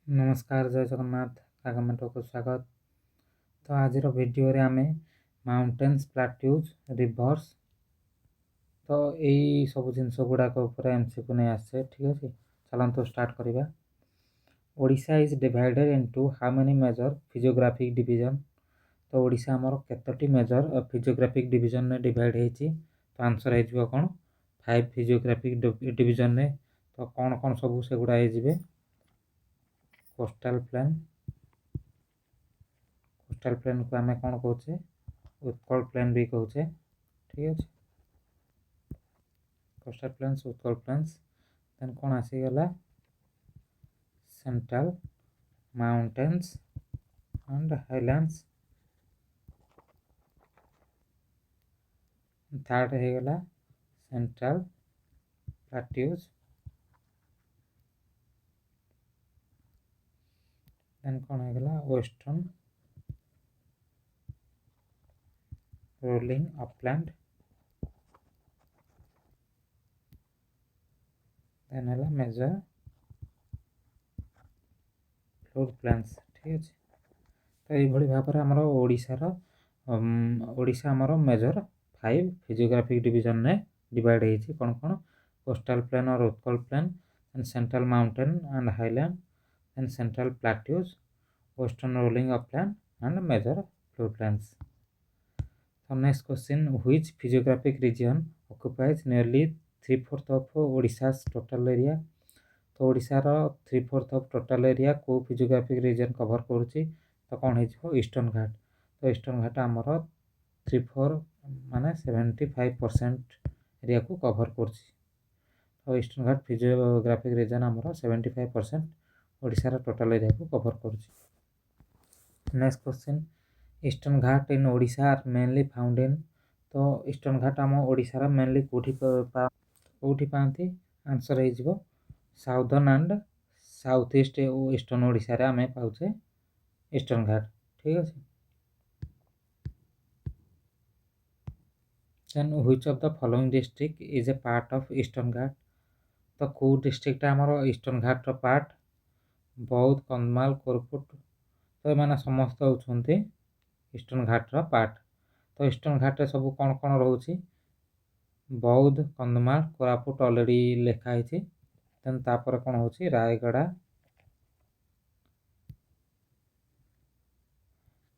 नमस्कार जय जगन्नाथ आगमेंट को स्वागत। तो आज वीडियो रे आमे माउंटेन्स प्लाट्यूज रिवर्स तो यही सब जिनस गुड़ाक एमसीक्यू नहीं आसे। ठीक अच्छे चलते स्टार्ट करवा। Odisha is divided into how many major physiographic division. तो ओडिशा आमर केतोटी मेजर फिजियोग्राफिक डिवीजन में डिवाइड होती। तो आंसर हो कौन 5 फिजियोग्राफिक डिवीजन में। तो कौन कौन सब से गुड़ा हो कोस्टल प्लेन को आम कौन कहे उत्कल प्लेन भी कहे। ठीक अच्छे coastal plains Utkal plains then कौन आसीगला central mountains and highlands. Third होगला सेंट्रल प्लाट्यूज देन कौन होगला वेस्टर्न रोलिंग अपलैंड देन है मेजर फ्लोर प्लेन्स। ठीक अच्छे तो ये भाव में आमर ओडिशा आमर मेजर 5 फिजियोग्राफिक डिवीजन ने डिवाइड होती। कौन कौन कोस्टल प्लेन और Utkal plain and central mountain and highland and central plateaus western rolling upland and major flood plains. So next question, which physiographic region occupies nearly 3/4 of Odisha's total area? तो ओडिशार 3/4 of total area को physiographic reason cover करुच्ची। तो कौन हो eastern Ghat. तो Eastern घाट आमर 3/4 माने 75% area को कवर करुच्ची। तो ईस्टर्न घाट फिजियोग्राफिक रीजन आमर 75% ओडिशार टोटाल एरिया को कवर करुच्ची। Next question, Eastern Ghat in Odisha are mainly found in. तो ईस्टर्न घाट आम ओडिशार मेनली कौटी पाती आंसर हो southern and south east eastern Odisha रे आमे पाउचे ईस्टर्न घाट। ठीक अच्छे then which of the following district is a part of Eastern Ghat. तो कौ डिस्ट्रिक्ट आमर ईस्टर्न घाट पार्ट बौद्ध कंधमाल कोरापुट। तो ये समस्त होती ईस्टर्न घाट पार्ट। तो ईस्टर्न घाट रे सब कौन कौन रोचे बौद्ध कंधमाल कोरापुट ऑलरेडी लिखाई देन तापर कौन हो रायगड़ा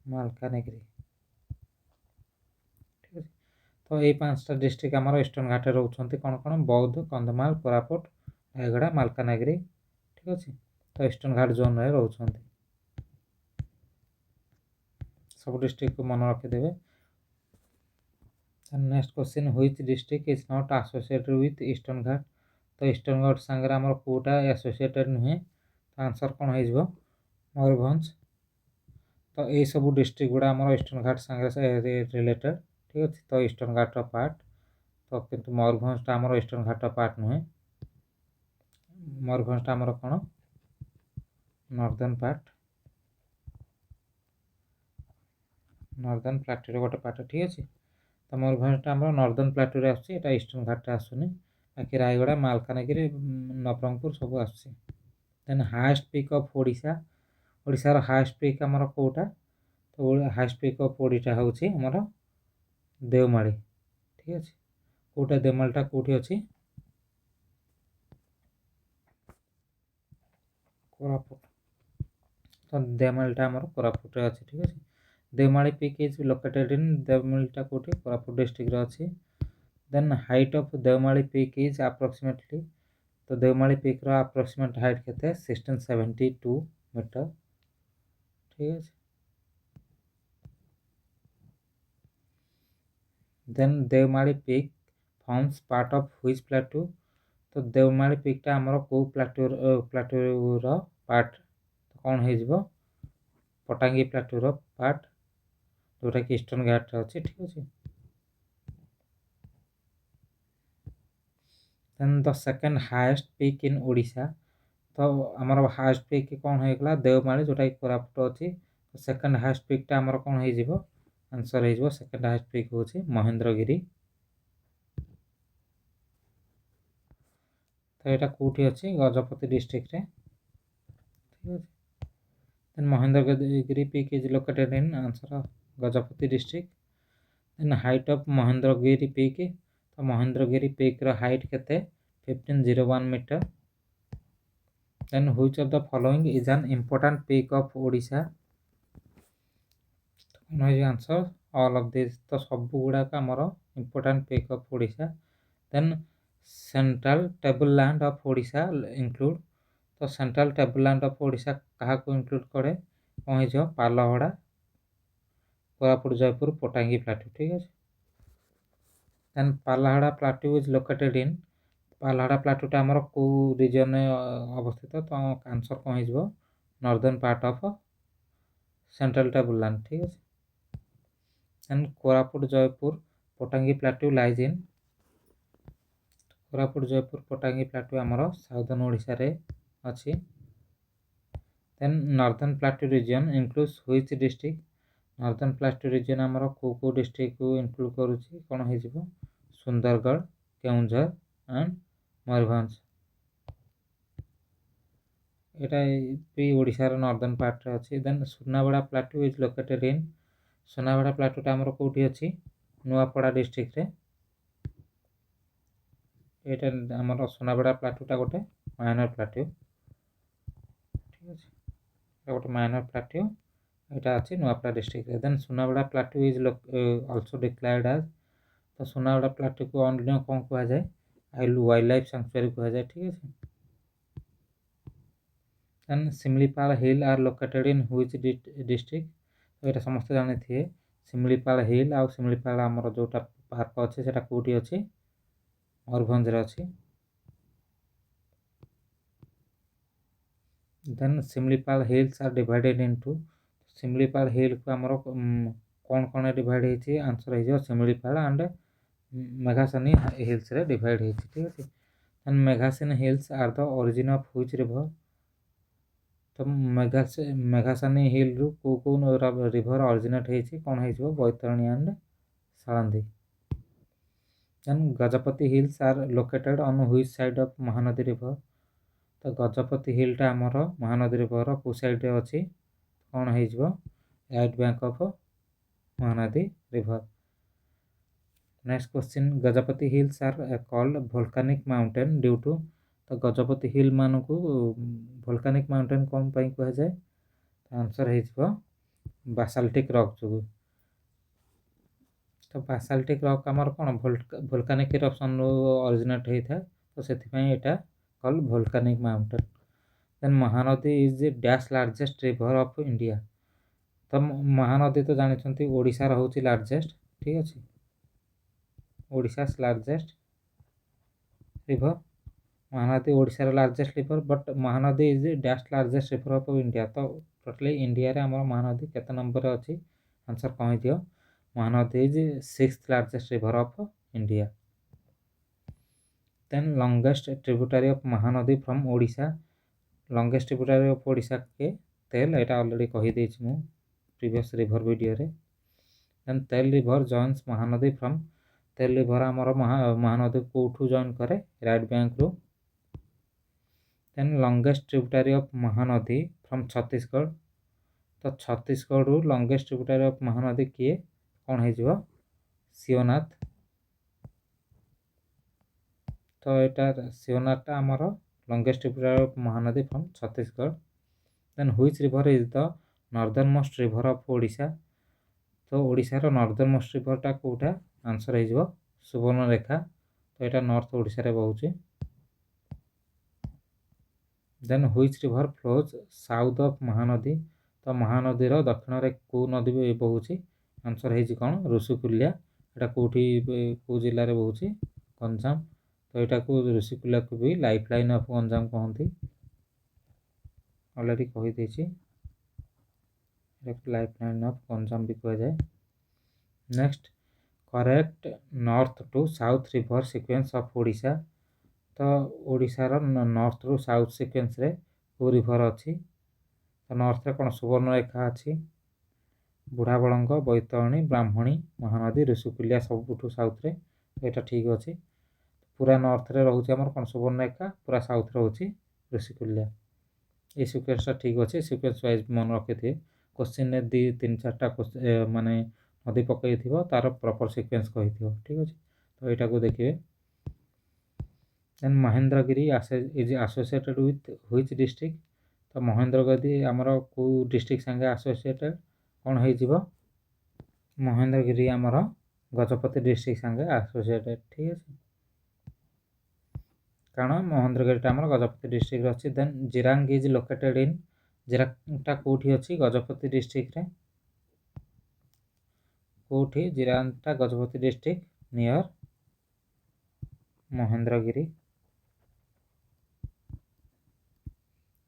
मालकानगिरी। ठीक है तो ये 5टा डिस्ट्रिक्ट आमर ईस्टर्न घाट रोचे कौन कौन बौद्ध कंधमाल कोरापुट रायगड़ा मालकानगिरी। ठीक अच्छे तो ईस्टर्न घाट जोन रे रोचे सब डिस्ट्रिक्ट को मन रखिदेवे। Next question, which district is not associated with Eastern Ghat. तो ईस्टर्न घाट सांगे आमर कोटा एसोसिएटेड नुहे। तो आंसर कौन हो मयूरभंज। तो ये सब डिस्ट्रिक्ट गुड़ा आमर ईस्टर्न घाट सांगे रिलेटेड। ठीक अच्छे तो ईस्टर्न घाट पार्ट तो किंतु मयूरभंज आमर ईस्टर्न घाट पार्ट नुहे। मयूरभंज आमर कौन नॉर्दर्न पार्ट नॉर्दर्न प्लाटू गोटे पार्ट। ठीक अच्छे तो मयूरभंज आमर नॉर्दर्न प्लाटू रे आसुची एटा ईस्टर्न घाट आसुनी बाकी रायगड़ा मालकानगिरी नवरंगपुर सब आसुची। Then highest peak of Odisha ओडिशार हाईएस्ट पीक आमर कोटा। तो हाईएस्ट पीक ऑफ ओडिशा होची आमर देवमाली। ठीक अच्छे कोटा देवमालीटा कोठी अच्छी कोरापुट। तो देवमालीटा आमर कोरापुट रे अच्छी। ठीक अच्छे Deomali peak is located in देवमालीटा कोठी कोरापुट डिस्ट्रिक्ट रे अच्छी। Then height of Deomali peak is approximately. तो देवमाली पीक रो अप्रोक्सीमेट हाइट केते 1672 मीटर। ठीक है then Deomali peak forms part of which plateau. तो देवमाली पीकटा आमर को प्लाटूर पार्ट तो कौन हो पटांगी प्लाटूर पार्ट जोटा कि ईस्टर्न घाट अच्छे। ठीक अच्छे then the second highest peak in Odisha. तो आमर हाईएस्ट पीक कौन होगा देवमाली जोटा कि कोरापुट अच्छी। तो सेकेंड हाईएस्ट पीकटा आमर कौन हो आंसर हो सेकेंड हाईएस्ट पीक हूँ महेंद्रगिरी। तो यहाँ कौटी अच्छी गजपति डिस्ट्रिक्ट रे। ठीक है Then Mahendragiri Peak is located in answer Gajapati district. Then height of Mahendragiri Peak, तो Mahendragiri Peak ର height केते 1501 meter. Then which of the following is an important peak of Odisha? No answer all of this, तो सब गुड़ाक आमर important peak of Odisha. Then central tableland of Odisha include, तो central tableland of Odisha कहा को include करे कौन हो Pallahara Koraput Jeypore Patangi plateau ठीक है। Then Pallahara plateau is located in, Pallahara प्लाटूटा आमर को रीजन अवस्थित, तो आंसर कौन हो northern part of central tableland ठीक है। Then Koraput Jeypore Patangi plateau lies in, Koraput Jeypore Patangi plateau आमर साउदर्न ओडिशा रे अच्छी। Then northern plateau region includes which district, northern plateau reason आमर को डिस्ट्रिक्ट को इंक्लूड करूची कौन हो सुंदरगढ़ केउंझर एंड मयूरभंज, एटा भी ओडिशा रो नॉर्दर्न पार्ट रे अछि। Then Sunabeda plateau is located in, Sunabeda प्लाटूटा आमर कोठी अछि नुआपड़ा डिस्ट्रिक्ट रे, एटा आमर सुनाबेड़ा प्लाटूटा गोटे माइनर प्लाटू ठीक अछि, गोटे माइनर प्लाटू एटा अछि नुआपड़ा डिस्ट्रिक्ट रे। Then Sunabeda plateau is also declared as, तो सुनाबेड़ा प्लाटू को अन्य कोन कहा जाय वाइल्ड लाइफ सैंक्चुअरी कहा जाय ठीक अछि। Then Similipal hill are located in which district, तो एटा समस्त जानि थिए सिमलीपाल हिल आ सिमलीपाल हमर जोटा पार्क अछि सेटा कोठी अछि मयूरभंज रे अछि। Then Similipal hills are divided into, Similipal hill को हमर कोन कोन डिवाइड हेछि आंसर हे सिमलीपाल एंड मेघासनी हिल्स रे डिवाइड हेछि ठीक अछि। Then Meghasani hills are the origin of which river, तो मेघासनी हिल रु को रिवर ओरिजिनेट हेछि कोन हेछि Baitarani and Salandi. Then Gajapati hills are located on which side of Mahanadi river, तो गजपति हिलटा आमर महानदी रिवर को साइड रे अछि कोन हेजिबो right bank of Mahanadi river. Next question, Gajapati hills are called volcanic mountain due to, तो गजपति हिल मान को वोल्केनिक माउंटेन कोन पई कह जाय, तो आंसर हेजिबो बासाल्टिक रॉक जो, तो बासाल्टिक रॉक आमर कोन वोल्केनिक इरप्शन रो ओरिजिनेट हेइ था, तो सेति पई एटा called volcanic mountain. Then Mahanadi is the dash largest river of India, तो महानदी तो जानिछंती ओडिशा रहउची लार्जेस्ट ठीक अछि, ओडिशा लार्जेस्ट रिवर, महानदी ओडिशा रो largest river, but Mahanadi is the dash largest river of India, तो टोटली इंडिया रे हमर महानदी केते नंबर रे अछि आंसर कहि दियो Mahanadi is 6th largest river of India. Then longest tributary of Mahanadi from Odisha, longest tributary of Odisha के तेल, एटा ऑलरेडी कहि देछि मु प्रीवियस रिवर वीडियो रे। Then Tel river joins Mahanadi from, Tel river हमर महानदी कोठू जॉइन करे राइट बैंक रो। Then longest tributary of Mahanadi from Chhattisgarh, तो छत्तीसगढ़ रु लॉन्गेस्ट ट्रिब्यूटरी ऑफ महानदी किए कौन हेजिबो शिवनाथ, तो एटा शिवनाथटा हमर longest tributary of Mahanadi from Chhattisgarh. Then which river is the northern most river of Odisha, तो ओडिशा रो नॉर्दर्न मोस्ट रिवरटा कोठा आंसर हेजिबो सुवर्णरेखा, तो एटा नॉर्थ ओडिशा रे बहुची। Then which river flows south of Mahanadi, तो महानदी रो दक्षिण रे को नदी बहुची आंसर हेजी कोन ऋषिकुल्या, एटा कोठी को जिल्ला रे बहुची गंजाम, तो एटा को ऋषिकुल्या को भी लाइफ लाइन ऑफ गंजाम कहंती ऑलरेडी कहि देछि, एटा लाइफ लाइन ऑफ गंजाम भी कह जाय। Next, correct north to south river sequence of Odisha, तो ओडिशा रो नॉर्थ रु साउथ सीक्वेंस रे को रिवर अछि, तो नॉर्थ रे कोन सुवर्णरेखा अछि, बुढ़ाबलंग बैतरणी ब्राह्मणी महानदी ऋषिकुल्या सबुठू साउथ रे, तो एटा ठीक अछि। पूरा नॉर्थ रे रहउची हमर कोन सुवर्णरेखा, पूरा साउथ रे होची ऋषिकुल्या। ये सिक्वेन्सटा ठीक अच्छे सिक्वेन्स वाइज मन रखिथे क्वेश्चन रे 2 3 4टा माने नदी पकई तार प्रॉपर सिक्वेन्स कही ठीक अच्छे। तो यहाँ को देखिए then Mahendragiri is associated with which district. तो महेंद्रगिरी आमर को डिस्ट्रिक्ट संगे एसोसिएटेड कौन हो महेंद्रगिरी आमर गजपति डिस्ट्रिक्ट संगे एसोसिएटेड ठीक है कारण महेंद्रगिरी आमर गजपति डिस्ट्रिक्ट अच्छी। Then Jirang is located in जिरांगटा कौटी अच्छी गजपति डिस्ट्रिक्ट रे कौटी जिरांगटा गजपति डिस्ट्रिक्ट नियर महेंद्रगिरी।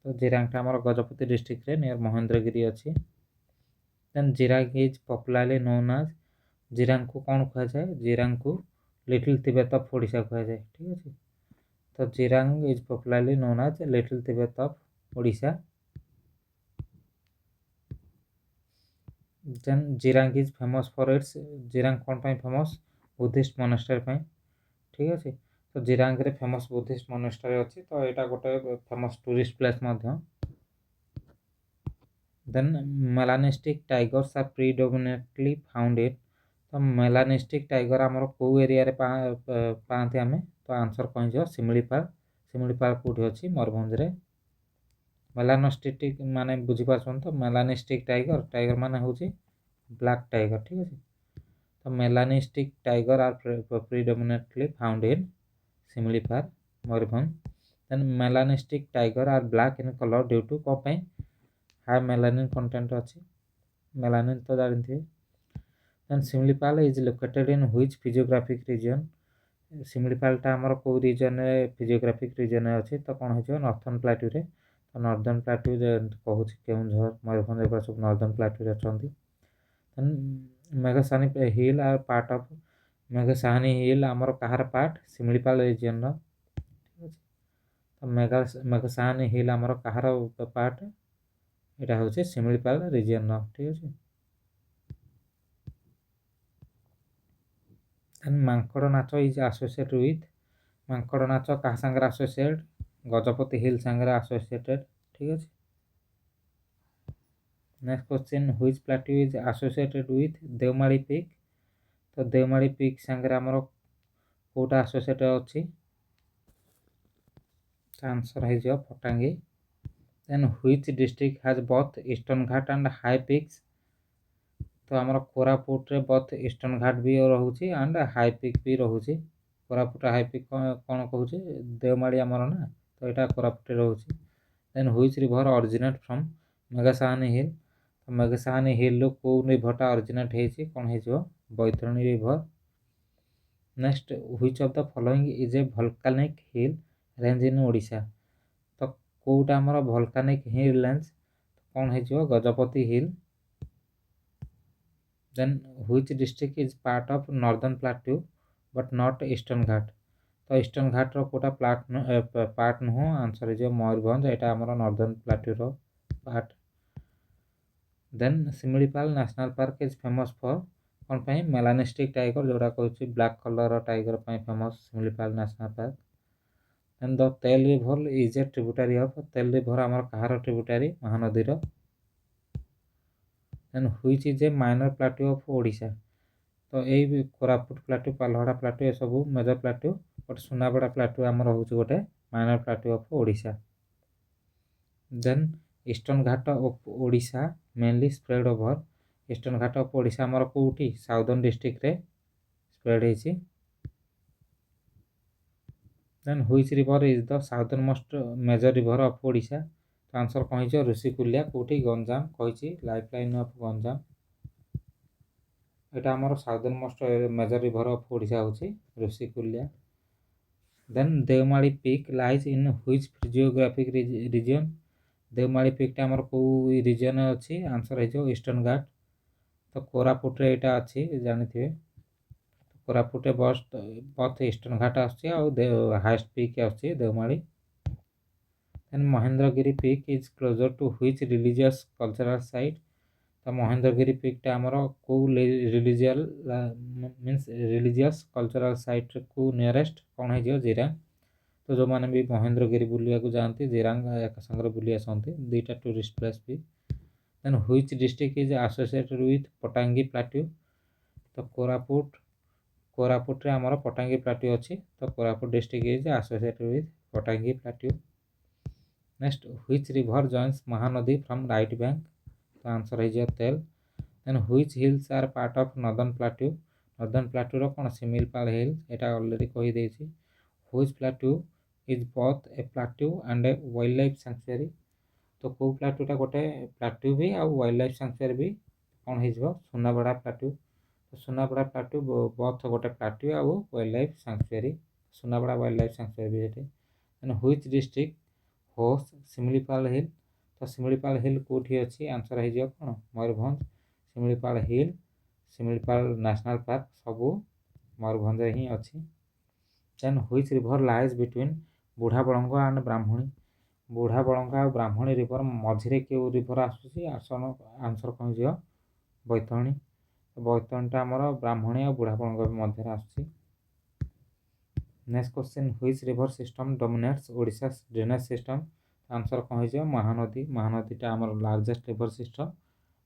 तो जिरांगटा आमर गजपति डिस्ट्रिक्ट रे नियर महेंद्रगिरी अच्छी। Then Jirang is popularly known as Jirang को कौन कहा जाए जिरांग को लिटिल तिब्बत ऑफ ओडिशा कहा जाए ठीक है। तो Jirang is popularly known as little Tibet of Odisha. Then Jirang is famous for its Jirang कौन पाई फेमस बुद्धिस्ट मोनास्ट्री पाई ठीक है। तो जिरांग रे फेमस बुद्धिस्ट मोनास्ट्री अच्छी तो यहाँ गोटे फेमस टूरिस्ट प्लेस मध्य। Then melanistic tigers are predominantly found in. तो मेलानिस्टिक टाइगर आमर को एरिया रे पाते आमे तो आंसर कहीं शिमिलीपाल कौटी अच्छी मयूरभंज रे। मेलानिस्टिक माने बुझीपार तो मेलानिस्टिक टाइगर टाइगर माने हूँ ब्लैक टाइगर ठीक है। तो melanistic tiger are predominantly found in Similipal Mayurbhanj. Then melanistic tiger are black in colour due to कौन पाई हाई मेलानिन कंटेंट अच्छी मेलानिन तो जानते हैं। Then Similipal is located in which physiographic region शिमिलीपालटा आमर को रीजन फिजियोग्राफिक रीजन अच्छी तो कौन हो नॉर्थर्न प्लाटू रे। तो नॉर्दर्न प्लाटू कहूँ केउझर मयूरभंज एगुड़ा सब नॉर्दर्न प्लाटू अच्छा। Then Meghasani hill are part of Meghasani hill आमर कहार पार्ट शिमिलीपाल रीजन ठीक है। तो मेघसानी हिल आमर कहार पार्ट यहाँ हूँ शिमिलीपाल रीजन ठीक है। देन मांकड़ नाच इज एसोसिएटेड विथ मांकड़ नाच क्या सांगे एसोसिएटेड गजपति हिल सांगे एसोसिएटेड ठीक है। Next question which plateau is associated with Devmali peak. तो देवमाली पीक सांगे आमर कोटा एसोसिएटेड अच्छी आंसर है Patangi. Then which district has both Eastern Ghat and high peaks. तो आमर कोरापुट रे बोथ ईस्टर्न घाट भी रोचे एंड हाई पिक भी रोचे कोरापुट हाई पिक कौन कहूँ देवमाली आमर ना तो यहाँ कोरापुट रोचे। Then which river originate from Meghasani hill. तो मेघसानी हिल को रिवरटा ऑरिजिनेट होती कौन हो Baitarani river. Next which of the following is a volcanic hill range in Odisha. तो कौटा आमर वोल्केनिक हिल रेंज कौन हो Gajapati hill. Then which district is part of northern plateau but not Eastern Ghat. तो ईस्टर्न घाट कोटा पार्ट नुह आंसर हो मयूरभंज यहाँ आमर northern plateau row part. Then Similipal national park is famous for कौन पाई मेलानिस्टिक टाइगर जोड़ा कहूँ black colour tiger famous Similipal national park. Then the Tel river is a tributary of Tel river आमर कहार ट्रिब्यूटारी महानदी रो। Then which is a minor plateau of Odisha. तो यही Koraput plateau Pallahara plateau ये सब major plateau but Sunabeda plateau आमर हूँ गोटे minor plateau of Odisha. Then Eastern Ghat of Odisha mainly spread over eastern Ghat of Odisha आमर कौटी साउदर्न डिस्ट्रिक्ट रे स्प्रेड होती। Then which river is the southern most major river of Odisha. तो आंसर कही ऋषिकुल्या कौटी गंजाम कही लाइफ लाइन ऑफ गंजाम यहाँ आमर southern most major river of Odisha हूँ Rushikulya. Then Deomali peak lies in which physiographic region. Deomali पीकटा आमर को रीजन अच्छी आंसर हो ईस्टर्न घाट। तो कोरापुट रे यहाँ अच्छी जानी कोरापुटे बथ ईस्टर्न घाट हाइस्ट पीक आसुची Deomali. Then Mahendragiri peak is closer to which religious cultural site. तो महेंद्रगिरी पीकटा आमर को religial means religious cultural site को नियरेस्ट कौन हो जिरांग। तो जो मैंने भी महेंद्रगिरी बुलिया को जाती जिरांग एक संगे बुली आसती दुईटा टूरिस्ट प्लेस भी then which district is associated with Patangi plateau तो कोरापुट रे आमर पटांगी प्लाट्यू अच्छी तो Koraput district is associated with Patangi plateau next which river joins Mahanadi from right bank तो आंसर है Tel then which hills are part of northern plateau रो कौन सिमिलपाल हिल एटा ऑलरेडी कही देछि which plateau is both a plateau and a wild life sanctuary तो कौ प्लाट्यूटा गोटे प्लाट्यू भी आ वाइल्ड लाइफ सैंक्चुअरी भी कौन हो सुनाबेड़ा प्लाट्यू तो सुनाबेड़ा प्लाट्यू बोथ गोटे plateau a wild life sanctuary Sunabeda wild life sanctuary भी ये then which district host Similipal hill तो सिमिलीपाल हिल कौटी अच्छी आंसर हो कौन Mayurbhanj Similipal hill Similipal national park सबू मयूरभंज ही अच्छी then which river lies between Budhabalanga and ब्राह्मणी बुढ़ा बड़ंगा और ब्राह्मणी रिवर मझे क्यों रिवर आसूसी आंसर कौन हो बैतरणी बैतरणीटा आमर ब्राह्मणी और बुढ़ा बड़ंगा मध्य आसूसी next question which river system dominates Odisha drainage system answer कौन हो महानदीटा आमर लार्जेस्ट रिवर सिस्टम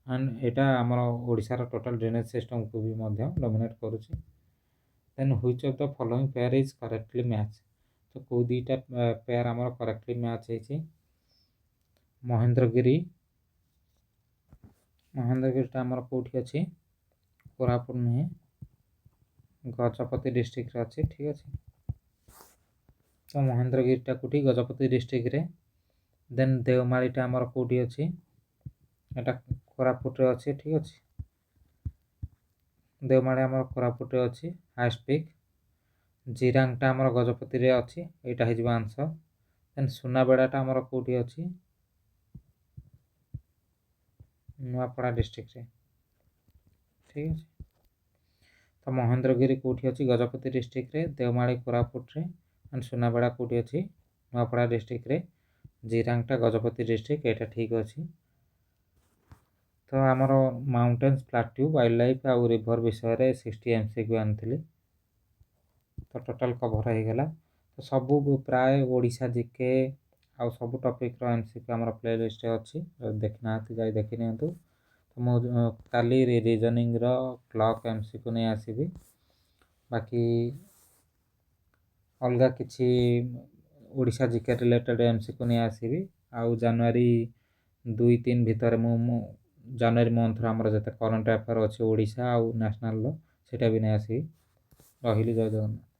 एंड एटा आमर ओडिशार टोटल ड्रेनेज सिस्टम को भी डोमिनेट करुच्ची then which of the following pair is correctly match तो कौ दुईटा पेयर आमर करेक्टली मैच है महेंद्रगिरीटा आमर कौटी अच्छी कोरापुट नुहे गजपति डिस्ट्रिक्ट अच्छी ठीक अच्छे तो महेंद्रगिरीटा कौटी गजपति डिस्ट्रिक्ट रे देन देवमालीटा आमर कौटी अच्छी एटा कोरापुट रे अच्छी ठीक अच्छे देवमाली आमर कोरापुट रे अच्छी हाईएस्ट पिक जिरांगटा आमर गजपति रे अच्छी एटा हो आंसर देन सुनाबेड़ाटा आमर कौटी अच्छी नुआपड़ा डिस्ट्रिक्ट रे ठीक है तो महेंद्रगिरी कौटी अच्छी गजपति डिस्ट्रिक्ट रे देवमाली कोरापुट रे एंड सुनाबेड़ा कौटी अच्छी नुआपड़ा डिस्ट्रिक्ट रे जिरांगटा गजपति डिस्ट्रिक्ट एटा ठीक अच्छी तो आमर माउंटेन्स प्लाट्यू वाइल्ड लाइफ आउ रिवर विषय 60 एमसीक्यू आनी तो टोटाल कभर हो गला तो सबू प्राय ओडिशा जीके आउ सब टॉपिक रो एमसीक्यू आमर प्लेलिस्ट अच्छी देखना जाई देखि नियंतु तो मो काली रीजनिंग रो क्लॉक एमसीक्यू नहीं आसीबी बाकी अलगा किछि ओडिशा जीके रिलेटेड एमसीक्यू नहीं आसीबी आउ जनवरी 2-3 भितर मु जनवरी मंथ आमर जते करंट अफेयर अच्छे ओडिशा आउ नेशनल रो सेटा भी नहीं आसी रहिली जय जगन्नाथ।